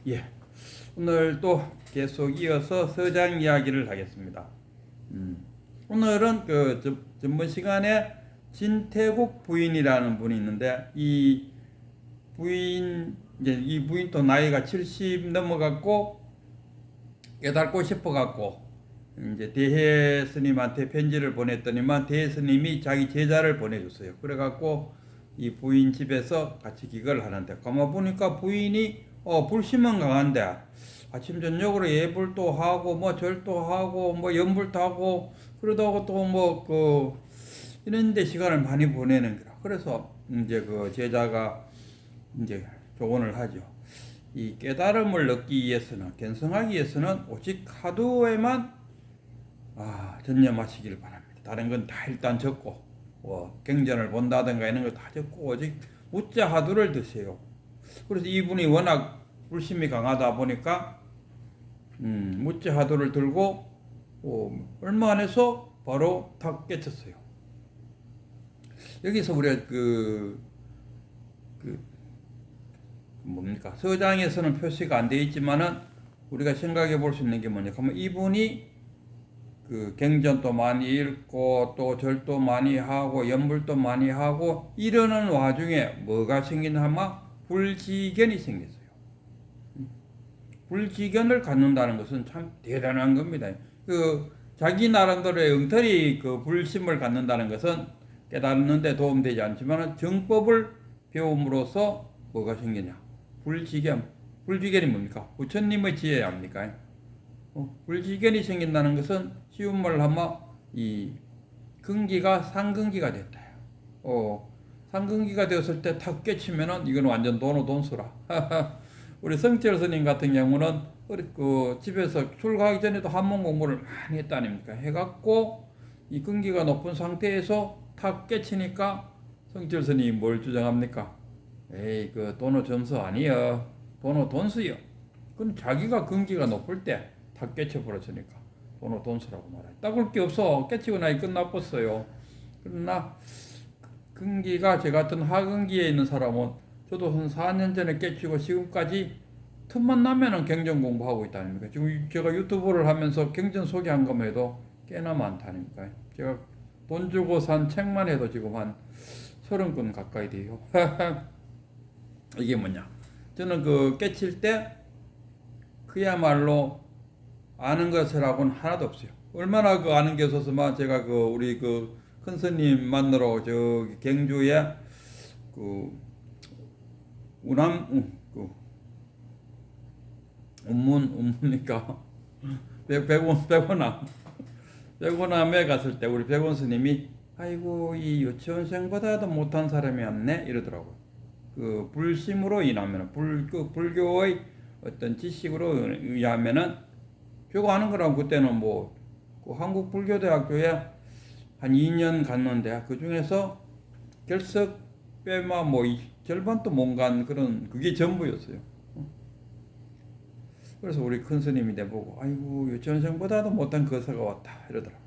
예, 오늘 또 계속 이어서 서장 이야기를 하겠습니다. 오늘은 전번 시간에 진태국 부인이라는 분이 있는데 이 부인도 나이가 70 넘어갔고 깨닫고 싶어갖고 이제 대해 스님한테 편지를 보냈더니만 대해 스님이 자기 제자를 보내줬어요. 그래갖고 이 부인 집에서 같이 기거를 하는데 가만 보니까 부인이 불심은 강한데 아침 저녁으로 예불도 하고 뭐 절도 하고 뭐 연불도 하고 그러다가 또 뭐 이런 데 시간을 많이 보내는 거라. 그래서 이제 그 제자가 이제 조언을 하죠. 이 깨달음을 얻기 위해서는, 견성하기 위해서는 오직 화두에만 전념하시길 바랍니다. 다른 건 다 일단 적고 경전을 본다든가 이런 거 다 적고 오직 무자 화두를 드세요. 그래서 이분이 워낙 불심이 강하다 보니까 무자 화두를 들고 얼마 안 해서 바로 탁 깨쳤어요. 여기서 우리가 뭡니까? 서장에서는 표시가 안 되어 있지만은 우리가 생각해 볼 수 있는 게 뭐냐? 그러면 이분이 경전도 많이 읽고 또 절도 많이 하고 연불도 많이 하고 이러는 와중에 뭐가 생기나 하면 불지견이 생겼어요. 불지견을 갖는다는 것은 참 대단한 겁니다. 자기 나름대로의 엉터리 불심을 갖는다는 것은 깨닫는 데 도움되지 않지만 정법을 배움으로써 뭐가 생기냐? 불지견. 불지견이 뭡니까? 부처님의 지혜 아닙니까? 불지견이 생긴다는 것은 쉬운 말로 하면 이 근기가 상근기가 됐다. 상근기가 되었을 때 탁 깨치면은 이건 완전 돈수라. 우리 성철 스님 같은 경우는 집에서 출가하기 전에도 한문 공부를 많이 했다 아닙니까? 해갖고 이 근기가 높은 상태에서 탁 깨치니까 성철 스님이 뭘 주장합니까? 에이 돈의 점수 아니여. 돈의 돈수여. 그건 자기가 근기가 높을 때 다 깨쳐버렸으니까 돈의 돈수라고 말해. 닦을 게 없어. 깨치고 나니 끝나버렸어요. 그러나 근기가 저 같은 하근기에 있는 사람은 저도 한 4년 전에 깨치고 지금까지 틈만 나면은 경전 공부하고 있다니까. 지금 제가 유튜브를 하면서 경전 소개한 것만 해도 꽤나 많다니까. 제가 돈 주고 산 책만 해도 지금 한 30권 가까이 돼요. 이게 뭐냐? 저는 깨칠 때 그야말로 아는 것이라고는 하나도 없어요. 얼마나 아는 게 없어서만 제가 우리 큰 스님 만나러 저기 경주에 우남 운문이니까 백원암에 갔을 때 우리 백원 스님이 아이고 이 유치원생보다도 못한 사람이 없네 이러더라고요. 불심으로 인하면 불교의 어떤 지식으로 의하면은 저거 하는 거라고. 그때는 한국 불교대학교에 한 2년 갔는데 그 중에서 결석 빼마 절반도 못 간 그게 전부였어요. 그래서 우리 큰 스님이 내보고 아이고 유치원생보다도 못한 거사가 왔다 이러더라고.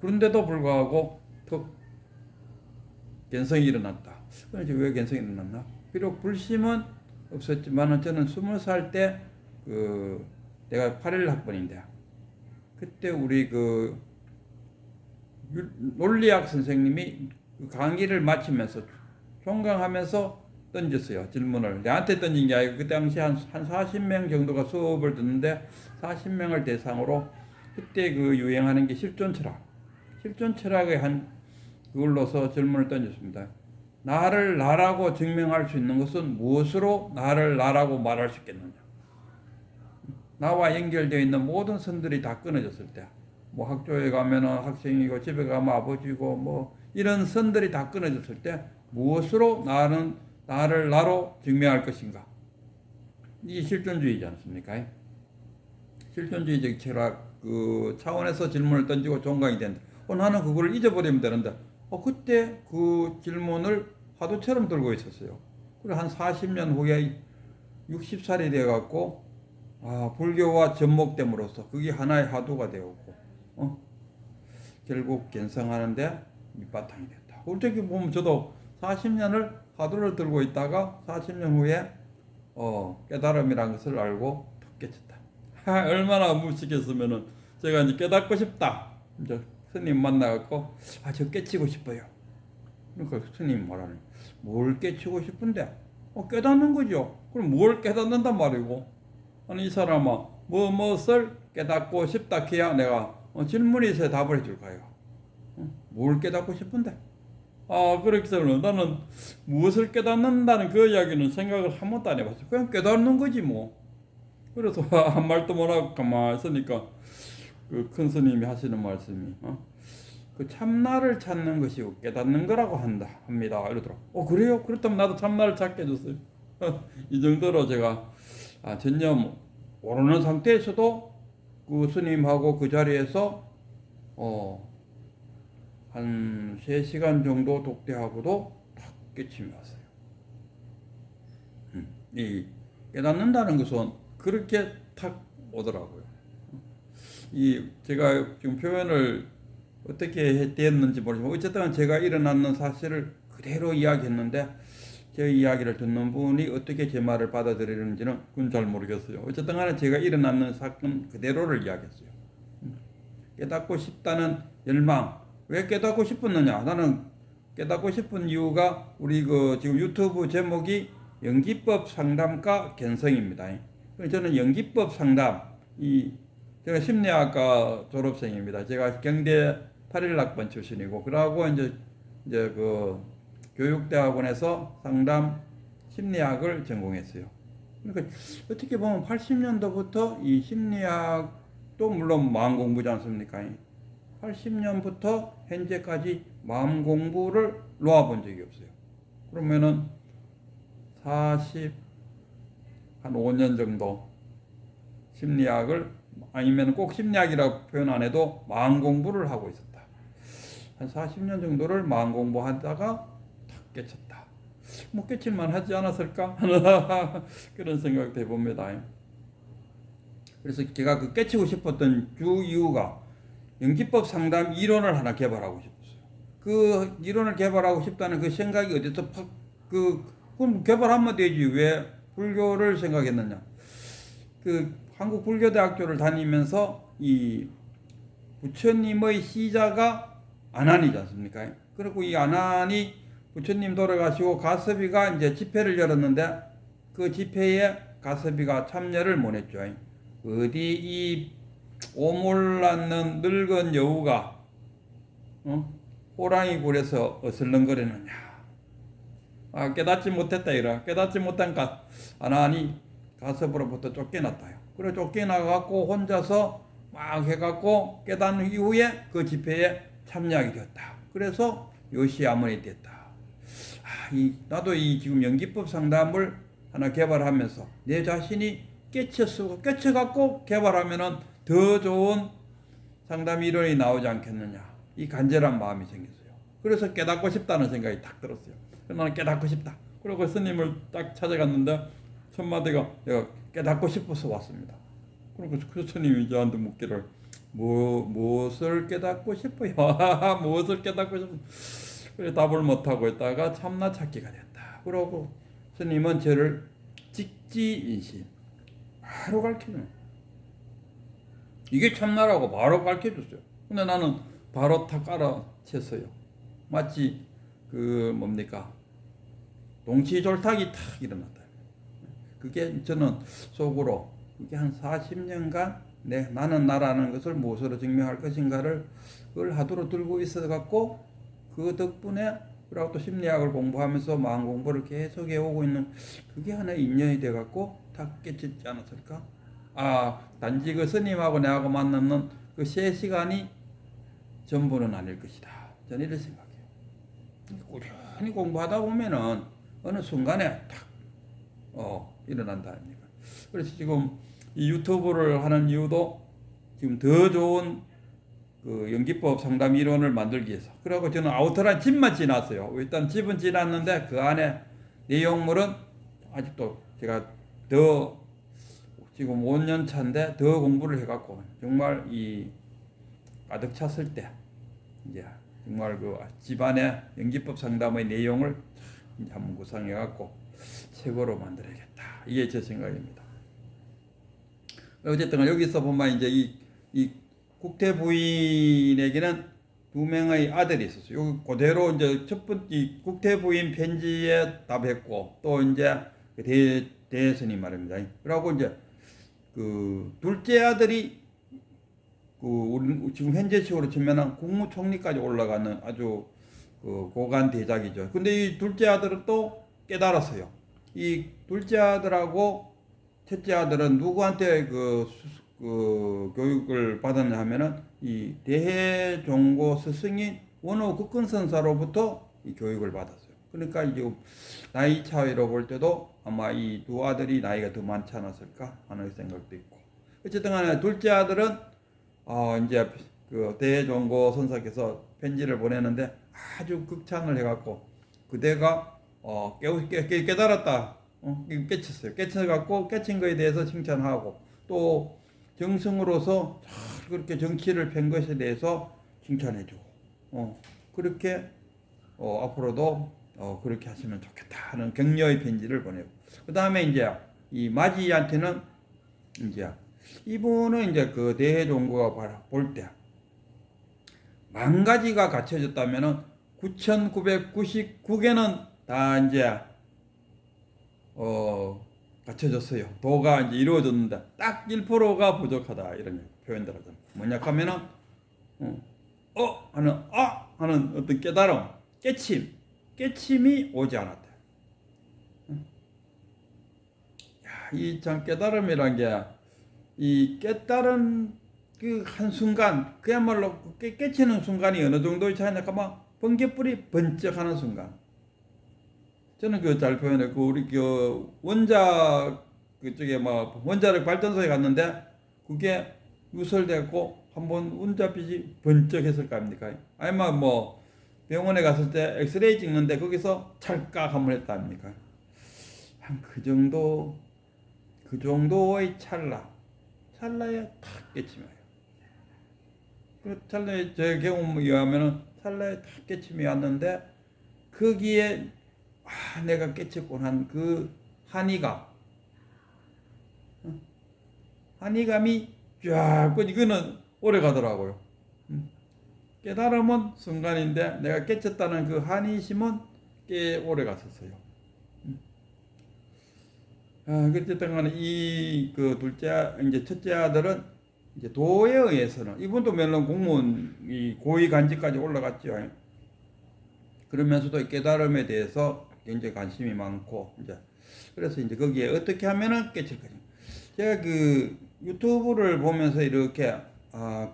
그런데도 불구하고 더 견성이 일어났다. 그래서 왜 견성이 일어났나? 비록 불심은 없었지만 저는 20살 때 내가 81학번인데 그때 우리 논리학 선생님이 강의를 마치면서 종강하면서 던졌어요. 질문을. 내한테 던진 게 아니고 그 당시 한 40명 정도가 수업을 듣는데 40명을 대상으로 그때 유행하는 게 실존철학. 실존철학의 그걸로서 질문을 던졌습니다. 나를 나라고 증명할 수 있는 것은 무엇으로 나를 나라고 말할 수 있겠느냐? 나와 연결되어 있는 모든 선들이 다 끊어졌을 때, 학교에 가면은 학생이고 집에 가면 아버지고 이런 선들이 다 끊어졌을 때 무엇으로 나를 나로 증명할 것인가? 이게 실존주의지 않습니까? 실존주의적 철학 차원에서 질문을 던지고 종강이 된다. 나는 그걸 잊어버리면 되는데 그때 그 질문을 화두처럼 들고 있었어요. 그리고 한 40년 후에 60살이 돼갖고 불교와 접목됨으로써 그게 하나의 화두가 되었고 결국 견성하는데 밑바탕이 됐다. 어떻게 보면 저도 40년을 화두를 들고 있다가 40년 후에 깨달음이란 것을 알고 탁 깨쳤다. 얼마나 무식했으면은 제가 이제 깨닫고 싶다. 이제 스님 만나갖고 저 깨치고 싶어요. 그러니까 스님 말하는 뭘 깨치고 싶은데 깨닫는 거죠. 그럼 뭘 깨닫는단 말이고. 아니 이 사람아 무엇을 깨닫고 싶다 해야 내가 질문에 있어야 답을 해줄 거예요. 뭘 깨닫고 싶은데? 그렇기 때문에 나는 무엇을 깨닫는다는 그 이야기는 생각을 한 번도 안 해봤어. 그냥 깨닫는 거지 뭐. 그래서 한 말도 못하고 가만히 있으니까 그 큰 스님이 하시는 말씀이 그 참나를 찾는 것이 깨닫는 거라고 합니다. 이러더라고. 그래요? 그렇다면 나도 참나를 찾게 해줬어요. 이 정도로 제가 전혀 모르는 상태에서도 그 스님하고 그 자리에서 한 3시간 정도 독대하고도 탁 깨침이 왔어요. 이 깨닫는다는 것은 그렇게 탁 오더라고요. 제가 지금 표현을 어떻게 됐는지 모르지만 어쨌든 제가 일어났는 사실을 그대로 이야기했는데 제 이야기를 듣는 분이 어떻게 제 말을 받아들이는지는 그건 잘 모르겠어요. 어쨌든 간에 제가 일어났는 사건 그대로를 이야기했어요. 깨닫고 싶다는 열망. 왜 깨닫고 싶었느냐? 나는 깨닫고 싶은 이유가 우리 지금 유튜브 제목이 연기법 상담가 견성입니다. 저는 연기법 상담, 제가 심리학과 졸업생입니다. 제가 경대 8일학번 출신이고, 그러고 이제 그 교육대학원에서 상담 심리학을 전공했어요. 그러니까 어떻게 보면 80년도부터 이 심리학도 물론 마음 공부지 않습니까? 80년부터 현재까지 마음 공부를 놓아본 적이 없어요. 그러면은 한 5년 정도 심리학을 아니면 꼭 심리학이라고 표현 안 해도 마음 공부를 하고 있었다. 한 40년 정도를 마음 공부하다가 탁 깨쳤다. 깨칠만 하지 않았을까? 그런 생각도 해봅니다. 그래서 제가 그 깨치고 싶었던 주 이유가 연기법 상담 이론을 하나 개발하고 싶었어요. 그 이론을 개발하고 싶다는 그 생각이 어디서 그럼 개발하면 되지. 왜 불교를 생각했느냐? 한국 불교대학교를 다니면서 이 부처님의 시자가 안한이지 않습니까? 그리고 이 안한이 부처님 돌아가시고 가섭이가 이제 집회를 열었는데 그 집회에 가섭이가 참여를 못했죠. 어디 이 오몰났는 늙은 여우가 호랑이 굴에서 어슬렁거리느냐. 깨닫지 못했다 이라. 깨닫지 못한가 안하니 가섭으로부터 쫓겨났다요. 그래 쫓겨나갖고 혼자서 막 해갖고 깨닫는 이후에 그 집회에 참여하게 되었다. 그래서 요시야문이 됐다. 나도 지금 연기법 상담을 하나 개발하면서 내 자신이 깨쳐갖고 개발하면은 더 좋은 상담 이론이 나오지 않겠느냐. 이 간절한 마음이 생겼어요. 그래서 깨닫고 싶다는 생각이 딱 들었어요. 나는 깨닫고 싶다. 그리고 스님을 딱 찾아갔는데 첫 마디가 내가 깨닫고 싶어서 왔습니다. 그리고 그 스님이 저한테 묻기를 무엇을 깨닫고 싶어요? 무엇을 깨닫고 싶어요? 그래 답을 못하고 있다가 참나 찾기가 됐다. 그러고 스님은 저를 직지인신 바로 가르쳐주는 이게 참나라고 바로 가르쳐줬어요. 근데 나는 바로 탁 알아챘어요. 마치 동치졸탁이 탁 일어났다. 그게 저는 속으로 그게 한 40년간 나는 나라는 것을 무엇으로 증명할 것인가를 그걸 하도록 들고 있어갖고 그 덕분에 그리고 또 심리학을 공부하면서 마음 공부를 계속 해오고 있는 그게 하나의 인연이 돼갖고 탁 깨쳤지 않았을까? 단지 그 스님하고 내하고 만나는 그 3시간이 전부는 아닐 것이다. 저는 이렇게 생각해요. 꾸준히 공부하다 보면은 어느 순간에 탁 일어난다 아닙니까? 그래서 지금 이 유튜브를 하는 이유도 지금 더 좋은 그 연기법 상담 이론을 만들기 위해서. 그리고 저는 아우터란 집만 지났어요. 일단 집은 지났는데 그 안에 내용물은 아직도 제가 지금 5년 차인데 더 공부를 해갖고 정말 가득 찼을 때 이제 정말 그 집안의 연기법 상담의 내용을 한번 구상해갖고 최고로 만들어야겠다. 이게 제 생각입니다. 어쨌든 여기서 보면 이제 이 국태 부인에게는 두 명의 아들이 있었어요. 여기 그대로 이제 첫 번째 국태 부인 편지에 답했고 또 이제 대스님 말입니다. 그리고 이제 그 둘째 아들이 그 우리 지금 현재식으로 치면은 국무총리까지 올라가는 아주 그 고관 대작이죠. 근데 이 둘째 아들은 또 깨달았어요. 이 둘째 아들하고 첫째 아들은 누구한테 그 교육을 받았냐 하면은 이 대해종고 스승인 원호 국근선사로부터 이 교육을 받았어요. 그러니까 이제 나이 차이로 볼 때도 아마 이 두 아들이 나이가 더 많지 않았을까 하는 생각도 있고. 어쨌든 간에 둘째 아들은 이제 그 대종고 선사께서 편지를 보내는데 아주 극찬을 해갖고 그대가 깨달았다. 깨쳤어요. 깨쳐갖고 깨친 거에 대해서 칭찬하고 또 정승으로서 잘 그렇게 정치를 편 것에 대해서 칭찬해주고 그렇게 앞으로도 그렇게 하시면 좋겠다 하는 격려의 편지를 보내고 그 다음에 이제 이 마지한테는 이제 이분은 이제 그 대종고가 볼 때 만 가지가 갖춰졌다면은 9,999개는 다 이제 갖춰졌어요. 도가 이제 이루어졌는데 딱 1%가 부족하다 이런 표현들 하잖아요. 뭐냐 하면은 하는 하는 어떤 깨달음, 깨침이 오지 않았다. 이 참 깨달음이란 게 이 깨달은 그 한순간 그야말로 깨치는 순간이 어느 정도의 차이냐 하면 번개불이 번쩍하는 순간. 저는 그 잘 표현했고 우리 그 원자 그쪽에 뭐 원자력 발전소에 갔는데 그게 유설됐고 한번 원자빛이 번쩍했을 거 아닙니까? 아니면 뭐 병원에 갔을 때 엑스레이 찍는데 거기서 찰칵 한번 했다 아닙니까? 한 그 정도의 찰나에 탁 깨침이 와요. 그 찰나에 제 경험에 의하면은 찰나에 탁 깨침이 왔는데 거기에 내가 깨쳤군 한 그 한이감이 쫙 이거는 오래 가더라고요. 깨달음은 순간인데 내가 깨쳤다는 그 한이심은 꽤 오래 갔었어요. 그랬던 간에 그 이제 첫째 아들은 이제 도에 의해서는 이분도 물론 공무원 고위 간직까지 올라갔죠. 그러면서도 깨달음에 대해서 굉장히 관심이 많고 이제 그래서 이제 거기에 어떻게 하면은 깨칠 거냐. 제가 그 유튜브를 보면서 이렇게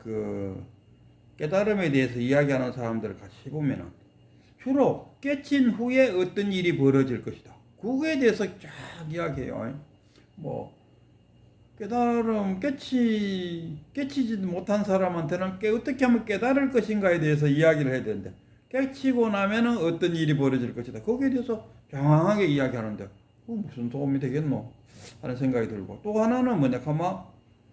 그 깨달음에 대해서 이야기하는 사람들을 같이 보면은 주로 깨친 후에 어떤 일이 벌어질 것이다. 그거에 대해서 쫙 이야기해요. 뭐 깨달음 깨치지 못한 사람한테는 어떻게 하면 깨달을 것인가에 대해서 이야기를 해야 되는데 깨치고 나면은 어떤 일이 벌어질 것이다. 거기에 대해서 장황하게 이야기하는데 무슨 도움이 되겠노 하는 생각이 들고 또 하나는 뭐냐 하면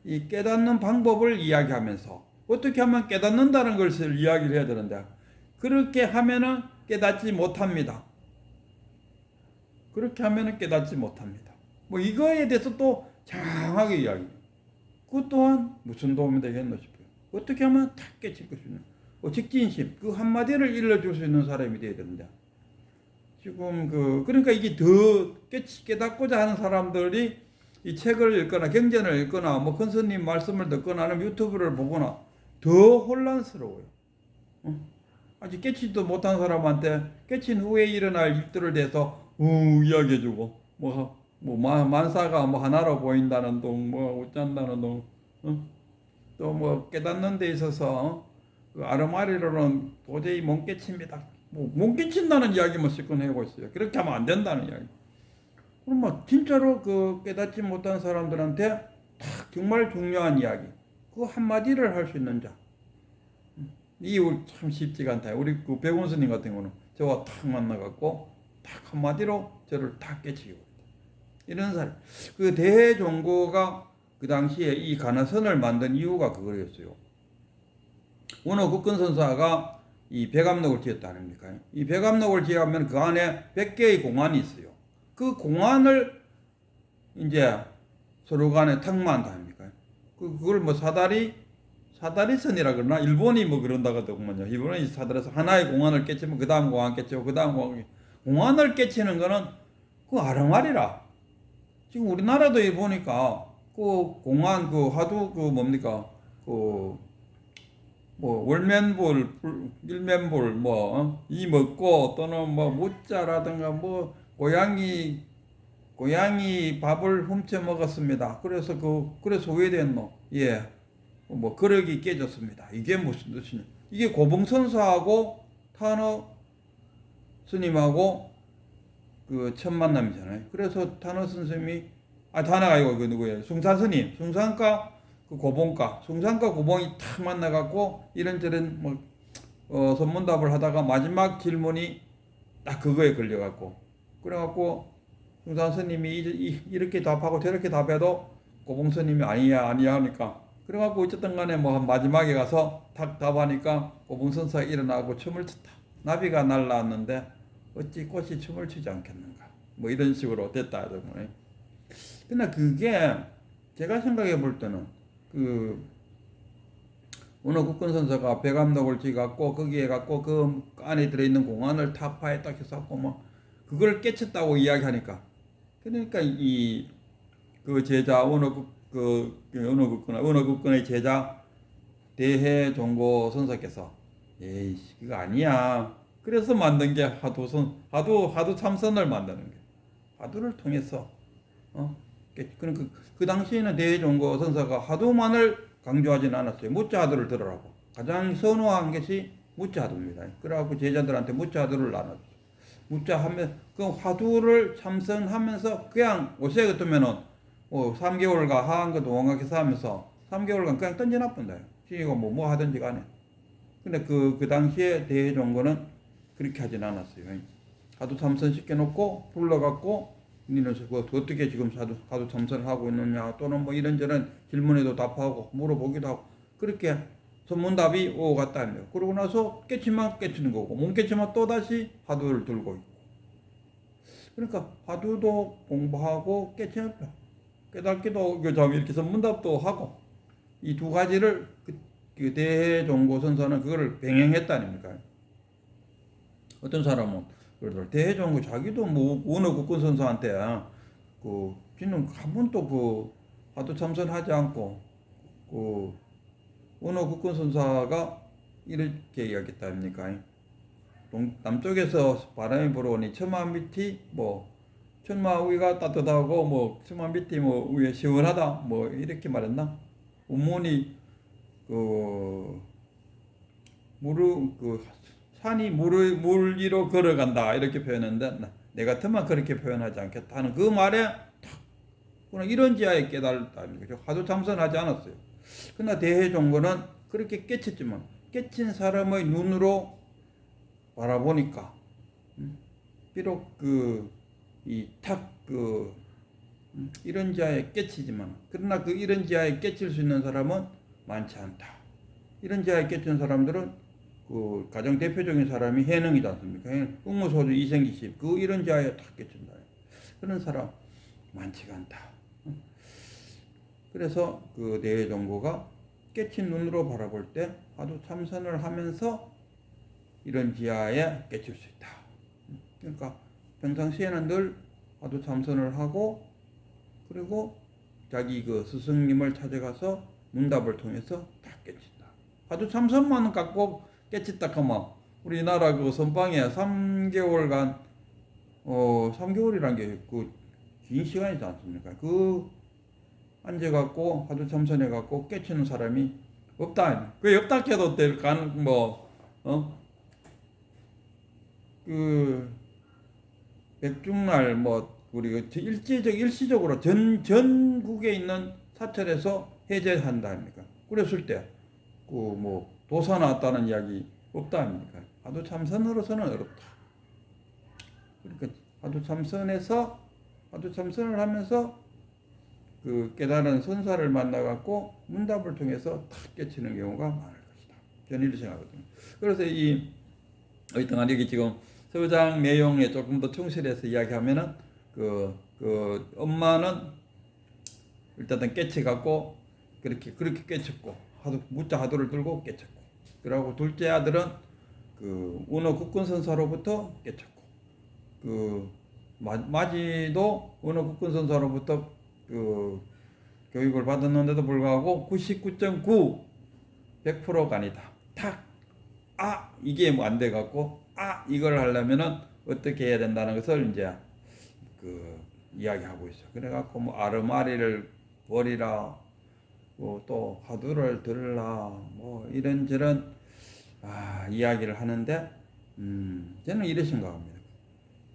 이 깨닫는 방법을 이야기하면서 어떻게 하면 깨닫는다는 것을 이야기를 해야 되는데 그렇게 하면은 깨닫지 못합니다. 그렇게 하면은 깨닫지 못합니다. 뭐 이거에 대해서 또 장황하게 이야기해요. 그것 또한 무슨 도움이 되겠노 싶어요. 어떻게 하면 탁 깨칠 것이냐. 직진심 그 한마디를 일러줄 수 있는 사람이 되어야 된다. 지금 그러니까 이게 더 깨닫고자 하는 사람들이 이 책을 읽거나 경전을 읽거나 뭐 큰스님 말씀을 듣거나 아니면 유튜브를 보거나 더 혼란스러워요. 아직 깨치지도 못한 사람한테 깨친 후에 일어날 일들을 대해서 이야기해주고 만사가 뭐 하나로 보인다는 동 어쩐다는 동 또 뭐 깨닫는 데 있어서 그 아르마리로는 도저히 못 깨칩니다. 못 깨친다는 이야기만 실컷 하고 있어요. 그렇게 하면 안 된다는 이야기. 그럼 진짜로 그 깨닫지 못한 사람들한테 딱 정말 중요한 이야기. 그 한마디를 할 수 있는 자. 이거 참 쉽지가 않다. 우리 그 백원 스님 같은 경우는 저와 탁 만나갖고 딱 한마디로 저를 탁 깨치고 있다. 이런 사람. 그 대종고가 그 당시에 이 가나선을 만든 이유가 그거였어요. 원호 국근선사가 이 백암록을 지었다 아닙니까? 이 백암록을 지으면 그 안에 100개의 공안이 있어요. 그 공안을 이제 서로 간에 탁마한다 아닙니까? 그걸 뭐 사다리선이라 그러나 일본이 뭐 그런다 하더군요. 일본이 사다리선 하나의 공안을 깨치면 그 다음 공안 깨치고 그 다음 공안을 깨치는 거는 그 아랑아리라. 지금 우리나라도 보니까 그 공안 그 하도 그 뭡니까 그 뭐 월면볼, 일면볼 이 먹고 또는 뭐 무자라든가 뭐 고양이 밥을 훔쳐 먹었습니다. 그래서 왜 됐노? 예. 뭐 그릇이 깨졌습니다. 이게 무슨 뜻이냐? 이게 고봉선사하고 탄어 스님하고 그 첫 만남이잖아요. 그래서 탄어 선생님이 탄어가 아니고 그 누구예요? 숭산 스님, 숭산과 그 고봉과 숭산과 고봉이 탁 만나갖고 이런저런 선문답을 하다가 마지막 질문이 딱 그거에 걸려갖고 그래갖고 숭산 스님이 이렇게 답하고 저렇게 답해도 고봉 스님이 아니야 하니까 그래갖고 어쨌든 간에 뭐 마지막에 가서 탁 답하니까 고봉 선사가 일어나고 춤을 췄다. 나비가 날라왔는데 어찌 꽃이 춤을 추지 않겠는가. 뭐 이런 식으로 됐다 하더군요. 근데 그게 제가 생각해 볼 때는 어느 국군 선사가 배감록을 지갖고 거기에 갖고 그 안에 들어있는 공안을 타파에 딱 해서 뭐 그걸 깨쳤다고 이야기하니까 그러니까 그 제자 어느 국군의 제자 대해종고 선사께서 에이씨 그거 아니야. 그래서 만든 게 하두 참선을 만드는 게 하두를 통해서 그러니까 그 당시에는 대종고 선사가 하두만을 강조하지는 않았어요. 무자하두를 들으라고 가장 선호한 것이 무자하두입니다. 그래갖고 제자들한테 무자하두를 나눴죠. 무자하면 그 하두를 참선하면서 그냥 옷에 같으면은 3개월간 하한거 동학에서 하면서 3개월간 그냥 던져놔본다. 지가 뭐 하든지 간에. 근데 그 당시에 대종고는 그렇게 하진 않았어요. 하두 참선 시켜놓고 불러갖고 니는 어떻게 지금 하두 참선을 하고 있느냐 또는 뭐 이런저런 질문에도 답하고 물어보기도 하고 그렇게 선문답이 오고 갔다 합니다. 그러고 나서 깨치만 깨치는 거고 못 깨치만 또다시 하두를 들고 있고 그러니까 하두도 공부하고 깨치는다. 깨닫기도 이렇게 선문답도 하고 이 두 가지를 그 대종고 선사는 그거를 병행했다 아닙니까? 어떤 사람은 대종고 자기도 뭐 어느 국군 선사한테 지는 한 번도 그 하도 참선하지 않고 어느 국군 선사가 이렇게 이야기했다 아닙니까? 남쪽에서 바람이 불어오니 천마 밑이 천마 위가 따뜻하고 천마 밑이 위에 시원하다 이렇게 말했나? 운문이 산이 물 위로 걸어간다 이렇게 표현했는데 내 같으면 그렇게 표현하지 않겠다 하는 그 말에 탁 이런 지하에 깨달았다. 하도 참선하지 않았어요. 그러나 대해종고는 그렇게 깨쳤지만 깨친 사람의 눈으로 바라보니까 비록 이런 지하에 깨치지만 그러나 이런 지하에 깨칠 수 있는 사람은 많지 않다. 이런 지하에 깨친 사람들은 가장 대표적인 사람이 해능이지 않습니까? 응무소주 이생기십 이런 지하에 탁 깨친다. 그런 사람 많지가 않다. 그래서 대해종고가 깨친 눈으로 바라볼 때 하도 참선을 하면서 이런 지하에 깨칠 수 있다. 그러니까 평상시에는 늘 하도 참선을 하고 그리고 자기 스승님을 찾아가서 문답을 통해서 다 깨친다. 하도 참선만 갖고 깨쳤다 하면 우리나라 선방에 3개월간 3개월이란 게 긴 시간이지 않습니까? 앉아갖고 하도 참선해갖고 깨치는 사람이 없다. 없다 해도 될 백중날 우리 일시적으로 전국에 있는 사찰에서 해제한다 아닙니까? 그랬을 때 도사 나왔다는 이야기 없다 아닙니까? 하도 참선으로서는 어렵다. 그러니까 하도 참선을 하면서 깨달은 선사를 만나갖고 문답을 통해서 탁 깨치는 경우가 많을 것이다. 저는 이렇게 생각하거든요. 그래서 어쨌든 여기 지금 서장 내용에 조금 더 충실해서 이야기하면은 엄마는 일단은 깨쳐갖고 그렇게 깨쳤고 무자 하도를 들고 깨쳤고 그러고 둘째 아들은 그 은어 국군 선사로부터 깨쳤고 그 마지도 은어 국군 선사로부터 그 교육을 받았는데도 불구하고 99.9 100%가 아니다. 이게 뭐 안 돼갖고 이걸 하려면은 어떻게 해야 된다는 것을 이제 그 이야기하고 있어. 그래갖고 뭐 아르마리를 버리라, 뭐 또 화두를 들으라, 뭐 이런저런 이야기를 하는데 저는 이래 생각합니다.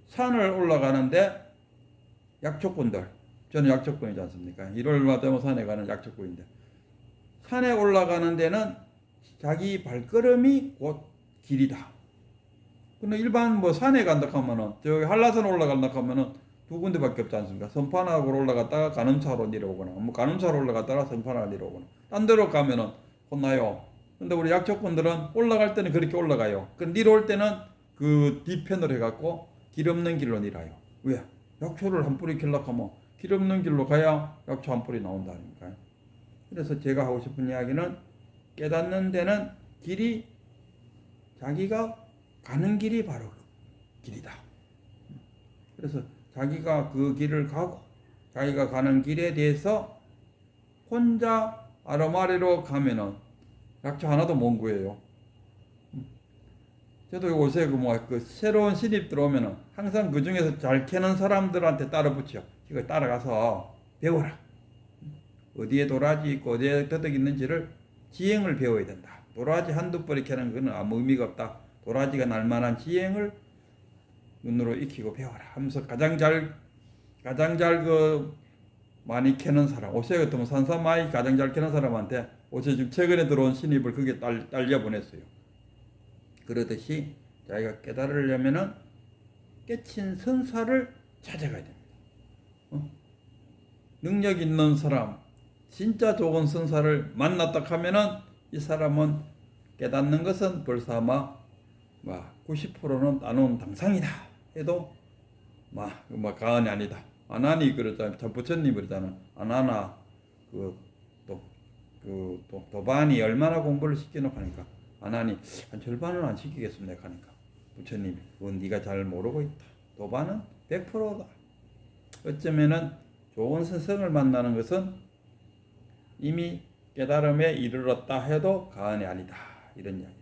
산을 올라가는데 약초꾼들, 저는 약초꾼이지 않습니까? 1월마다 되면 산에 가는 약초꾼인데 산에 올라가는 데는 자기 발걸음이 곧 길이다. 근데 일반 뭐 산에 간다 하면은 저기 한라산 올라간다 하면은 두 군데밖에 없지 않습니까? 선판악으로 올라갔다가 가늠사로 내려오거나 뭐 가늠사로 올라갔다가 선판악으로 내려오거나 딴 데로 가면은 혼나요. 근데 우리 약초꾼들은 올라갈 때는 그렇게 올라가요. 그 내려올 때는 그 뒤편으로 해갖고 길 없는 길로 내려요. 왜? 약초를 한 뿌리 길려고 하면 길 없는 길로 가야 약초 한 뿌리 나온다니까요. 그래서 제가 하고 싶은 이야기는 깨닫는 데는 길이 자기가 가는 길이 바로 길이다. 그래서 자기가 그 길을 가고 자기가 가는 길에 대해서 혼자 아르마리로 가면은 약초 하나도 못 구해요. 저도 요새 그 새로운 신입 들어오면은 항상 그 중에서 잘 캐는 사람들한테 따라 붙여. 이거 따라가서 배워라. 어디에 도라지 있고 어디에 더덕 있는지를 지행을 배워야 된다. 도라지 한두 뿌리 캐는 거는 아무 의미가 없다. 도라지가 날만한 지행을 눈으로 익히고 배워라 하면서 가장 잘 많이 캐는 사람, 옷에 같으면 산사마이 가장 잘 캐는 사람한테 옷에 지금 최근에 들어온 신입을 그게 딸려 보냈어요. 그러듯이 자기가 깨달으려면은 깨친 선사를 찾아가야 됩니다. 능력 있는 사람, 진짜 좋은 선사를 만났다 하면은 이 사람은 깨닫는 것은 벌써 아마 90%는 따놓은 당상이다 해도 가언이 아니다. 아나니 그러잖아. 부처님 그러잖아. 아나나 도반이 얼마나 공부를 시켜놓고 하니까 아나니 한 절반은 안 시키겠습니다 하니까 부처님이 그건 네가 잘 모르고 있다. 도반은 100%다. 어쩌면은 좋은 스승을 만나는 것은 이미 깨달음에 이르렀다 해도 가언이 아니다. 이런 이야기.